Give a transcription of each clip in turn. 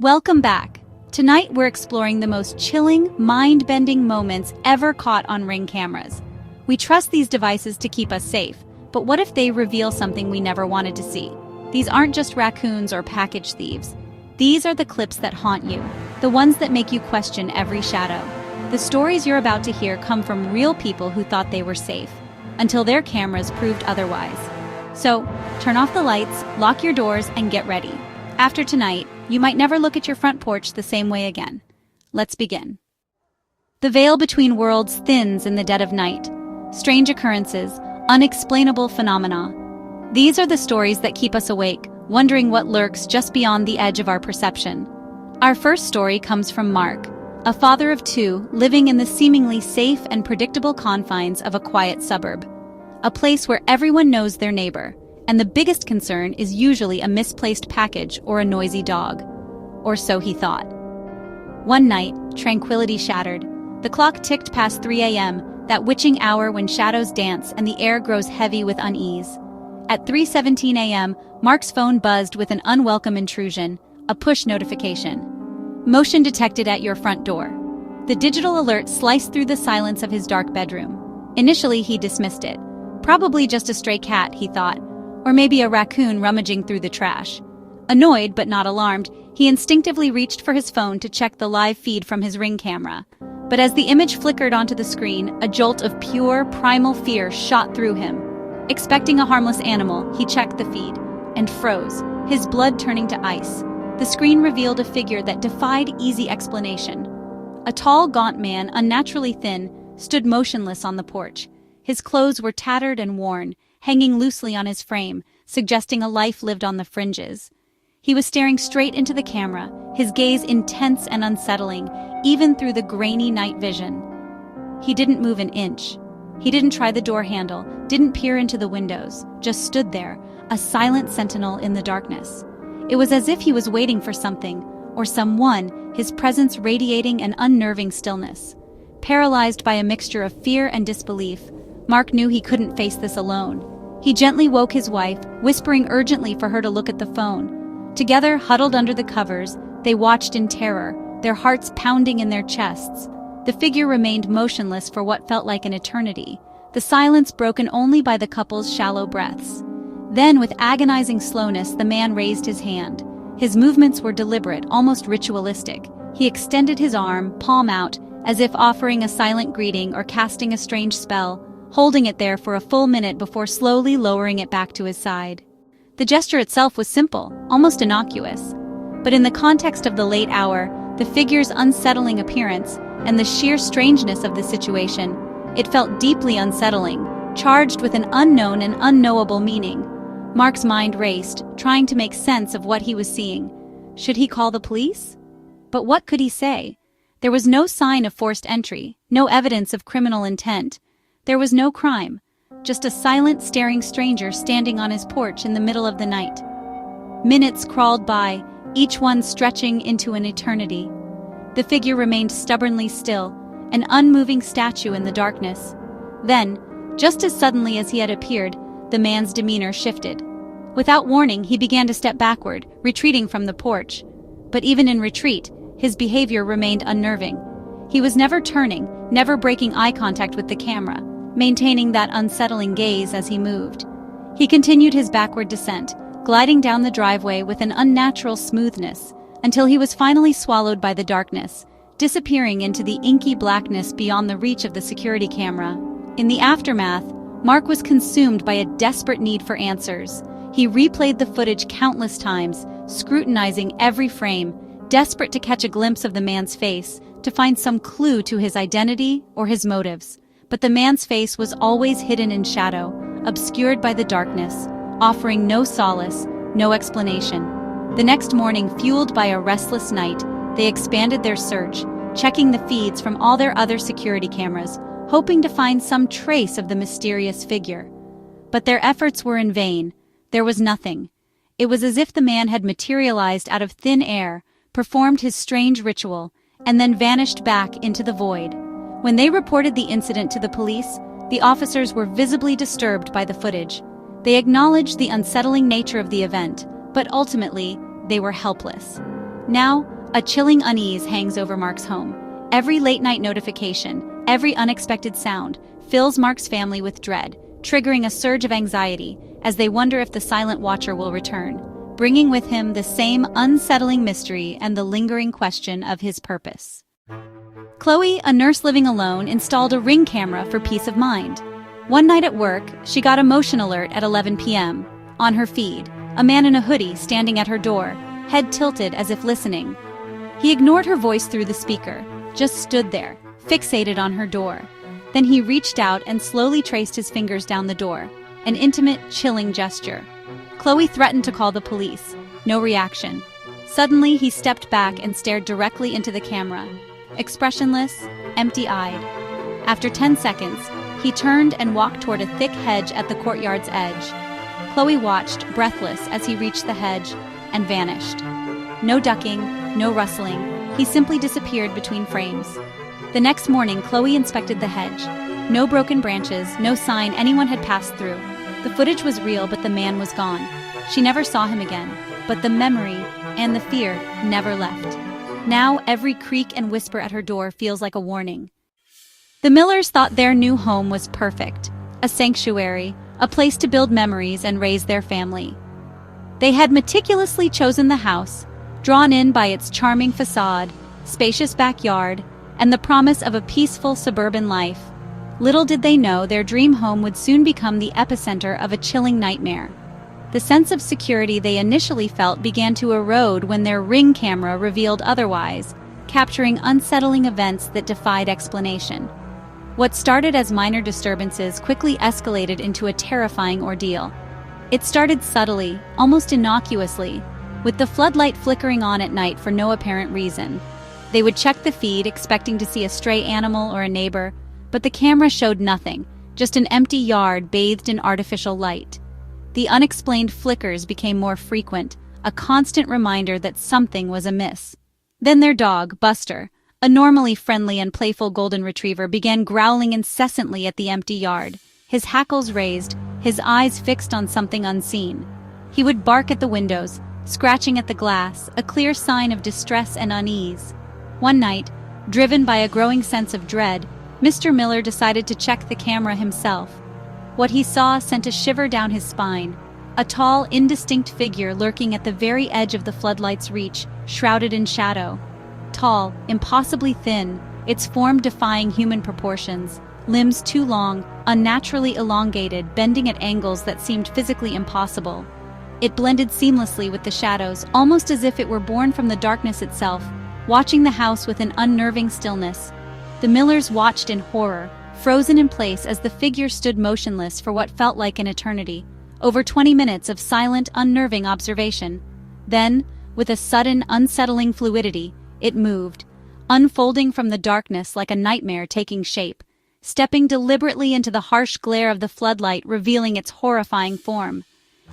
Welcome back. Tonight we're exploring the most chilling, mind-bending moments ever caught on Ring cameras. We trust these devices to keep us safe, but what if they reveal something we never wanted to see? These aren't just raccoons or package thieves. These are the clips that haunt you, the ones that make you question every shadow. The stories you're about to hear come from real people who thought they were safe, until their cameras proved otherwise. So, turn off the lights, lock your doors, and get ready. After tonight, you might never look at your front porch the same way again. Let's begin. The veil between worlds thins in the dead of night. Strange occurrences, unexplainable phenomena. These are the stories that keep us awake, wondering what lurks just beyond the edge of our perception. Our first story comes from Mark, a father of two living in the seemingly safe and predictable confines of a quiet suburb. A place where everyone knows their neighbor, and the biggest concern is usually a misplaced package or a noisy dog. Or so he thought. One night, tranquility shattered. The clock ticked past 3 a.m., that witching hour when shadows dance and the air grows heavy with unease. At 3:17 a.m., Mark's phone buzzed with an unwelcome intrusion, a push notification. Motion detected at your front door. The digital alert sliced through the silence of his dark bedroom. Initially, he dismissed it. Probably just a stray cat, he thought, or maybe a raccoon rummaging through the trash. Annoyed but not alarmed, he instinctively reached for his phone to check the live feed from his Ring camera. But as the image flickered onto the screen, a jolt of pure, primal fear shot through him. Expecting a harmless animal, he checked the feed and froze, his blood turning to ice. The screen revealed a figure that defied easy explanation. A tall, gaunt man, unnaturally thin, stood motionless on the porch. His clothes were tattered and worn, hanging loosely on his frame, suggesting a life lived on the fringes. He was staring straight into the camera, his gaze intense and unsettling, even through the grainy night vision. He didn't move an inch. He didn't try the door handle, didn't peer into the windows, just stood there, a silent sentinel in the darkness. It was as if he was waiting for something, or someone, his presence radiating an unnerving stillness. Paralyzed by a mixture of fear and disbelief, Mark knew he couldn't face this alone. He gently woke his wife, whispering urgently for her to look at the phone. Together, huddled under the covers, they watched in terror, their hearts pounding in their chests. The figure remained motionless for what felt like an eternity, the silence broken only by the couple's shallow breaths. Then, with agonizing slowness, the man raised his hand. His movements were deliberate, almost ritualistic. He extended his arm, palm out, as if offering a silent greeting or casting a strange spell, holding it there for a full minute before slowly lowering it back to his side. The gesture itself was simple, almost innocuous. But in the context of the late hour, the figure's unsettling appearance, and the sheer strangeness of the situation, it felt deeply unsettling, charged with an unknown and unknowable meaning. Mark's mind raced, trying to make sense of what he was seeing. Should he call the police? But what could he say? There was no sign of forced entry, no evidence of criminal intent. There was no crime, just a silent, staring stranger standing on his porch in the middle of the night. Minutes crawled by, each one stretching into an eternity. The figure remained stubbornly still, an unmoving statue in the darkness. Then, just as suddenly as he had appeared, the man's demeanor shifted. Without warning, he began to step backward, retreating from the porch. But even in retreat, his behavior remained unnerving. He was never turning, never breaking eye contact with the camera, maintaining that unsettling gaze as he moved. He continued his backward descent, gliding down the driveway with an unnatural smoothness, until he was finally swallowed by the darkness, disappearing into the inky blackness beyond the reach of the security camera. In the aftermath, Mark was consumed by a desperate need for answers. He replayed the footage countless times, scrutinizing every frame, desperate to catch a glimpse of the man's face, to find some clue to his identity or his motives. But the man's face was always hidden in shadow, obscured by the darkness, offering no solace, no explanation. The next morning, fueled by a restless night, they expanded their search, checking the feeds from all their other security cameras, hoping to find some trace of the mysterious figure. But their efforts were in vain. There was nothing. It was as if the man had materialized out of thin air, performed his strange ritual, and then vanished back into the void. When they reported the incident to the police, the officers were visibly disturbed by the footage. They acknowledged the unsettling nature of the event, but ultimately, they were helpless. Now, a chilling unease hangs over Mark's home. Every late-night notification, every unexpected sound, fills Mark's family with dread, triggering a surge of anxiety as they wonder if the silent watcher will return, bringing with him the same unsettling mystery and the lingering question of his purpose. Chloe, a nurse living alone, installed a Ring camera for peace of mind. One night at work, she got a motion alert at 11 p.m. On her feed, a man in a hoodie standing at her door, head tilted as if listening. He ignored her voice through the speaker, just stood there, fixated on her door. Then he reached out and slowly traced his fingers down the door, an intimate, chilling gesture. Chloe threatened to call the police. No reaction. Suddenly, he stepped back and stared directly into the camera, expressionless, empty-eyed. After 10 seconds, he turned and walked toward a thick hedge at the courtyard's edge. Chloe watched, breathless, as he reached the hedge and vanished. No ducking, no rustling. He simply disappeared between frames. The next morning, Chloe inspected the hedge. No broken branches, no sign anyone had passed through. The footage was real, but the man was gone. She never saw him again, but the memory and the fear never left. Now, every creak and whisper at her door feels like a warning. The Millers thought their new home was perfect, a sanctuary, a place to build memories and raise their family. They had meticulously chosen the house, drawn in by its charming facade, spacious backyard, and the promise of a peaceful suburban life. Little did they know their dream home would soon become the epicenter of a chilling nightmare. The sense of security they initially felt began to erode when their Ring camera revealed otherwise, capturing unsettling events that defied explanation. What started as minor disturbances quickly escalated into a terrifying ordeal. It started subtly, almost innocuously, with the floodlight flickering on at night for no apparent reason. They would check the feed, expecting to see a stray animal or a neighbor, but the camera showed nothing, just an empty yard bathed in artificial light. The unexplained flickers became more frequent, a constant reminder that something was amiss. Then their dog, Buster, a normally friendly and playful golden retriever, began growling incessantly at the empty yard, his hackles raised, his eyes fixed on something unseen. He would bark at the windows, scratching at the glass, a clear sign of distress and unease. One night, driven by a growing sense of dread, Mr. Miller decided to check the camera himself. What he saw sent a shiver down his spine. A tall, indistinct figure lurking at the very edge of the floodlight's reach, shrouded in shadow. Tall, impossibly thin, its form defying human proportions, limbs too long, unnaturally elongated, bending at angles that seemed physically impossible. It blended seamlessly with the shadows, almost as if it were born from the darkness itself, watching the house with an unnerving stillness. The Millers watched in horror, frozen in place as the figure stood motionless for what felt like an eternity, over 20 minutes of silent, unnerving observation. Then, with a sudden, unsettling fluidity, it moved, unfolding from the darkness like a nightmare taking shape, stepping deliberately into the harsh glare of the floodlight, revealing its horrifying form.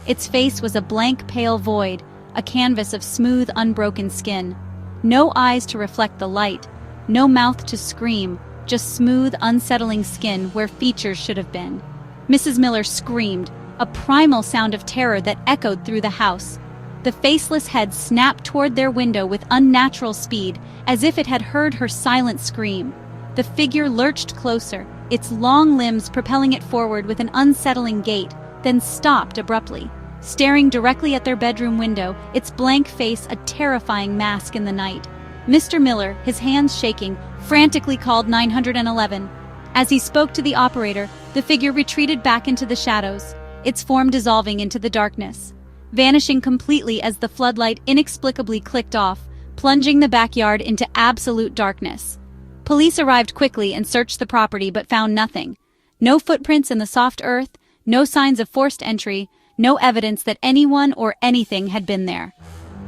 Its face was a blank, pale void, a canvas of smooth, unbroken skin. No eyes to reflect the light, no mouth to scream, just smooth, unsettling skin where features should have been. Mrs. Miller screamed, a primal sound of terror that echoed through the house. The faceless head snapped toward their window with unnatural speed, as if it had heard her silent scream. The figure lurched closer, its long limbs propelling it forward with an unsettling gait, then stopped abruptly, staring directly at their bedroom window, its blank face a terrifying mask in the night. Mr. Miller, his hands shaking, frantically called 911. As he spoke to the operator, the figure retreated back into the shadows, its form dissolving into the darkness, vanishing completely as the floodlight inexplicably clicked off, plunging the backyard into absolute darkness. Police arrived quickly and searched the property but found nothing. No footprints in the soft earth, no signs of forced entry, no evidence that anyone or anything had been there.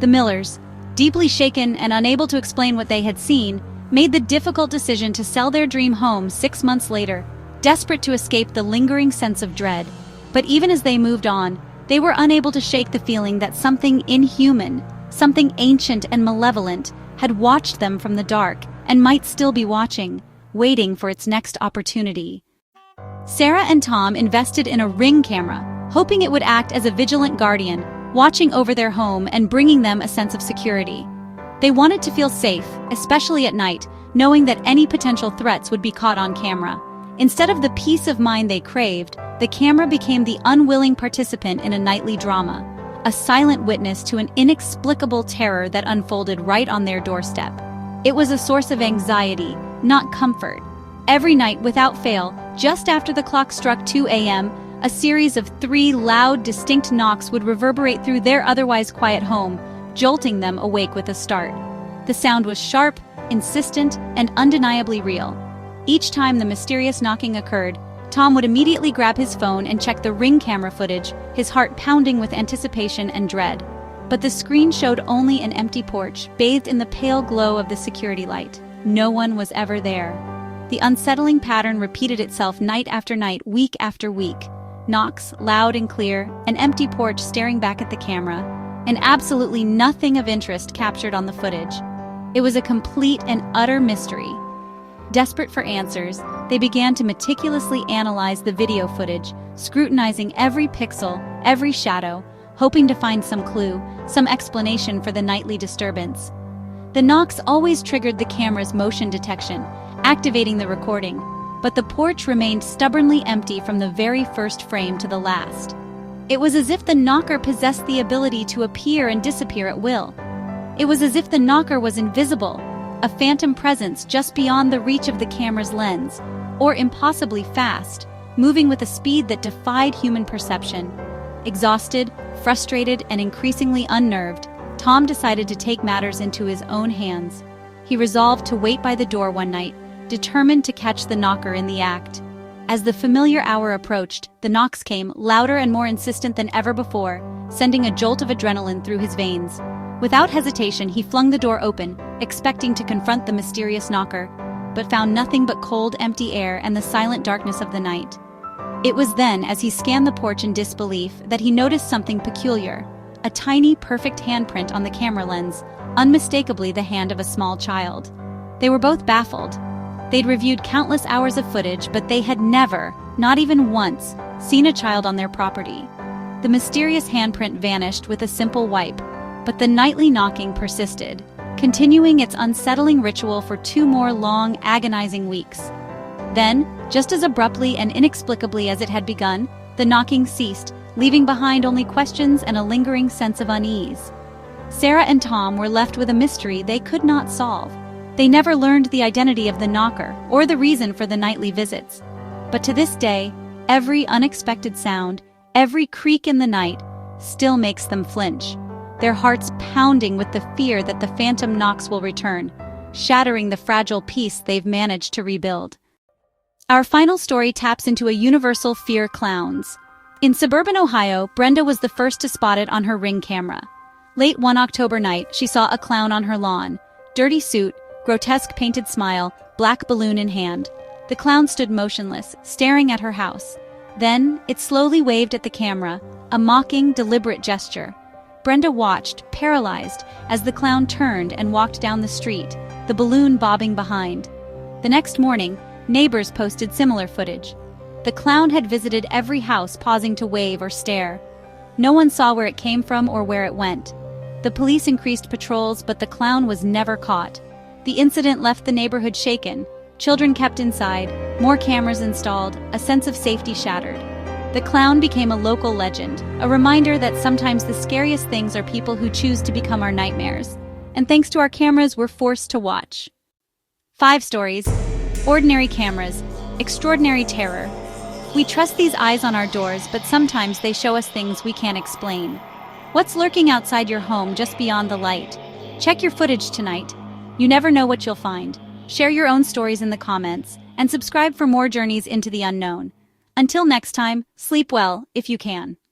The Millers, deeply shaken and unable to explain what they had seen, made the difficult decision to sell their dream home 6 months later, desperate to escape the lingering sense of dread. But even as they moved on, they were unable to shake the feeling that something inhuman, something ancient and malevolent, had watched them from the dark and might still be watching, waiting for its next opportunity. Sarah and Tom invested in a Ring camera, hoping it would act as a vigilant guardian, watching over their home and bringing them a sense of security. They wanted to feel safe, especially at night, knowing that any potential threats would be caught on camera. Instead of the peace of mind they craved, the camera became the unwilling participant in a nightly drama, a silent witness to an inexplicable terror that unfolded right on their doorstep. It was a source of anxiety, not comfort. Every night, without fail, just after the clock struck 2 a.m., a series of 3 loud, distinct knocks would reverberate through their otherwise quiet home, jolting them awake with a start. The sound was sharp, insistent, and undeniably real. Each time the mysterious knocking occurred, Tom would immediately grab his phone and check the Ring camera footage, his heart pounding with anticipation and dread. But the screen showed only an empty porch, bathed in the pale glow of the security light. No one was ever there. The unsettling pattern repeated itself night after night, week after week. Knocks, loud and clear, an empty porch staring back at the camera, and absolutely nothing of interest captured on the footage. It was a complete and utter mystery. Desperate for answers, they began to meticulously analyze the video footage, scrutinizing every pixel, every shadow, hoping to find some clue, some explanation for the nightly disturbance. The knocks always triggered the camera's motion detection, activating the recording, but the porch remained stubbornly empty from the very first frame to the last. It was as if the knocker possessed the ability to appear and disappear at will. It was as if the knocker was invisible, a phantom presence just beyond the reach of the camera's lens, or impossibly fast, moving with a speed that defied human perception. Exhausted, frustrated, and increasingly unnerved, Tom decided to take matters into his own hands. He resolved to wait by the door one night, determined to catch the knocker in the act. As the familiar hour approached, the knocks came, louder and more insistent than ever before, sending a jolt of adrenaline through his veins. Without hesitation, he flung the door open, expecting to confront the mysterious knocker, but found nothing but cold, empty air and the silent darkness of the night. It was then, as he scanned the porch in disbelief, that he noticed something peculiar. A tiny, perfect handprint on the camera lens, unmistakably the hand of a small child. They were both baffled. They'd reviewed countless hours of footage, but they had never, not even once, seen a child on their property. The mysterious handprint vanished with a simple wipe, but the nightly knocking persisted, continuing its unsettling ritual for 2 more long, agonizing weeks. Then, just as abruptly and inexplicably as it had begun, the knocking ceased, leaving behind only questions and a lingering sense of unease. Sarah and Tom were left with a mystery they could not solve. They never learned the identity of the knocker or the reason for the nightly visits. But to this day, every unexpected sound, every creak in the night, still makes them flinch, their hearts pounding with the fear that the phantom knocks will return, shattering the fragile peace they've managed to rebuild. Our final story taps into a universal fear: clowns. In suburban Ohio, Brenda was the first to spot it on her Ring camera. Late one October night, she saw a clown on her lawn. Dirty suit, grotesque painted smile, black balloon in hand. The clown stood motionless, staring at her house. Then, it slowly waved at the camera, a mocking, deliberate gesture. Brenda watched, paralyzed, as the clown turned and walked down the street, the balloon bobbing behind. The next morning, neighbors posted similar footage. The clown had visited every house, pausing to wave or stare. No one saw where it came from or where it went. The police increased patrols, but the clown was never caught. The incident left the neighborhood shaken. Children kept inside, more cameras installed, a sense of safety shattered. The clown became a local legend, a reminder that sometimes the scariest things are people who choose to become our nightmares. And thanks to our cameras, we're forced to watch. 5 stories. Ordinary cameras. Extraordinary terror. We trust these eyes on our doors, but sometimes they show us things we can't explain. What's lurking outside your home just beyond the light? Check your footage tonight. You never know what you'll find. Share your own stories in the comments, and subscribe for more journeys into the unknown. Until next time, sleep well if you can.